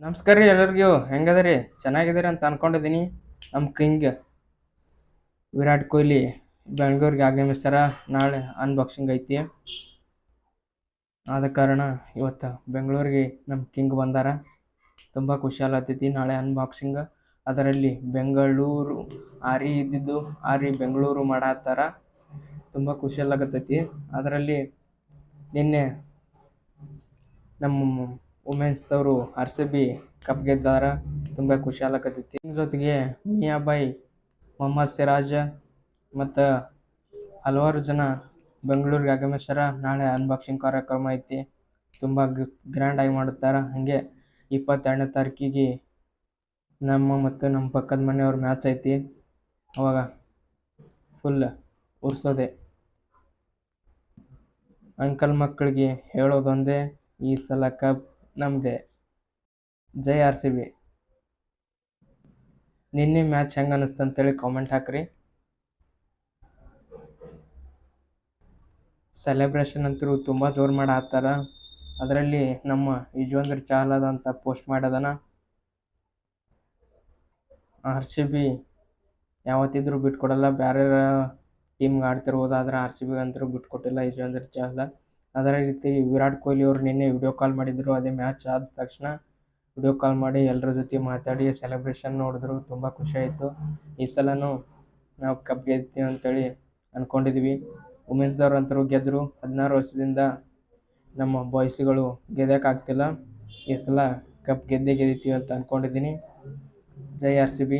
ನಮಸ್ಕಾರ ರೀ ಎಲ್ಲರಿಗೂ. ಹೆಂಗದ್ರಿ? ಚೆನ್ನಾಗಿದ್ದೀರಿ ಅಂತ ಅನ್ಕೊಂಡಿದ್ದೀನಿ. ನಮ್ಮ ಕಿಂಗ್ ವಿರಾಟ್ ಕೊಹ್ಲಿ ಬೆಂಗಳೂರಿಗೆ ಆಗಮಿಸ್ತಾರ. ನಾಳೆ ಅನ್ಬಾಕ್ಸಿಂಗ್ ಐತಿ. ಆದ ಕಾರಣ ಇವತ್ತು ಬೆಂಗಳೂರಿಗೆ ನಮ್ಮ ಕಿಂಗ್ ಬಂದಾರ. ತುಂಬ ಖುಷಿ ಆಗತೈತಿ. ನಾಳೆ ಅನ್ಬಾಕ್ಸಿಂಗ್, ಅದರಲ್ಲಿ ಬೆಂಗಳೂರು ಆರಿ ಇದ್ದಿದ್ದು ಆರಿ ಬೆಂಗಳೂರು ಮಾಡತ್ತಾರ. ತುಂಬ ಖುಷಿ ಆಗತೈತಿ. ಅದರಲ್ಲಿ ನಿನ್ನೆ ನಮ್ಮ ವುಮೆನ್ಸ್ದವರು RCB ಕಪ್ ಗೆದ್ದಾರ. ತುಂಬ ಖುಷಿ ಆಗತೈತಿ. ಜೊತೆಗೆ ಮಿಯಾಬಾಯಿ, ಮೊಹಮ್ಮದ್ ಸಿರಾಜ್ ಮತ್ತು ಹಲವಾರು ಜನ ಬೆಂಗಳೂರಿಗೆ ಆಗಮಿಸ್ಯಾರ. ನಾಳೆ ಅನ್ಬಾಕ್ಸಿಂಗ್ ಕಾರ್ಯಕ್ರಮ ಐತಿ. ತುಂಬ ಗ್ರ್ಯಾಂಡಾಗಿ ಮಾಡುತ್ತಾರೆ. ಹಾಗೆ 22ನೇ ತಾರೀಕಿಗೆ ನಮ್ಮ ಮತ್ತು ನಮ್ಮ ಪಕ್ಕದ ಮನೆಯವ್ರ ಮ್ಯಾಚ್ ಐತಿ. ಅವಾಗ ಫುಲ್ ಉರ್ಸೋದೆ. ಅಂಕಲ್ ಮಕ್ಕಳಿಗೆ ಹೇಳೋದೊಂದೇ, ಈ ಸಲ ಕಪ್ ನಮ್ಮದೇ. ಜೈ RCB. ನಿನ್ನೆ ಮ್ಯಾಚ್ ಹೆಂಗೆ ಅನ್ನಿಸ್ತು ಅಂತೇಳಿ ಕಾಮೆಂಟ್ ಹಾಕ್ರಿ. ಸೆಲೆಬ್ರೇಷನ್ ಅಂತೂ ತುಂಬ ಜೋರು ಮಾಡತ್ತಾರ. ಅದರಲ್ಲಿ ನಮ್ಮ ಯುಜ್ವೇಂದ್ರ ಚಹಲ್ ಅಂತ ಪೋಸ್ಟ್ ಮಾಡ್ಯದನ. RCB ಯಾವತ್ತಿದ್ರೂ ಬಿಟ್ಕೊಡಲ್ಲ. ಬೇರೆ ಟೀಮ್ಗೆ ಆಡ್ತಿರ್ಬೋದು, ಆದರೆ RCB ಅಂತೂ ಬಿಟ್ಕೊಟ್ಟಿಲ್ಲ ಯುಜ್ವೇಂದ್ರ ಚಹಲ್. ಅದರ ರೀತಿ ವಿರಾಟ್ ಕೊಹ್ಲಿ ಅವರು ನಿನ್ನೆ ವಿಡಿಯೋ ಕಾಲ್ ಮಾಡಿದರು. ಅದೇ ಮ್ಯಾಚ್ ಆದ ತಕ್ಷಣ ವಿಡಿಯೋ ಕಾಲ್ ಮಾಡಿ ಎಲ್ಲರ ಜೊತೆ ಮಾತಾಡಿ ಸೆಲೆಬ್ರೇಷನ್ ನೋಡಿದ್ರು. ತುಂಬ ಖುಷಿ ಆಯಿತು. ಈ ಸಲನೂ ನಾವು ಕಪ್ ಗೆಲ್ತೀವಿ ಅಂತೇಳಿ ಅಂದ್ಕೊಂಡಿದ್ವಿ. ವುಮೆನ್ಸ್ದವ್ರು ಅಂತರೂ ಗೆದ್ದರು. 16 ವರ್ಷದಿಂದ ನಮ್ಮ ಬಾಯ್ಸ್ಗಳು ಗೆದ್ದಕ್ಕಾಗ್ತಿಲ್ಲ. ಈ ಸಲ ಕಪ್ ಗೆದ್ದೇ ಗೆಲ್ತೀವಿ ಅಂತ ಅಂದ್ಕೊಂಡಿದ್ದೀನಿ. ಜೈ RCB.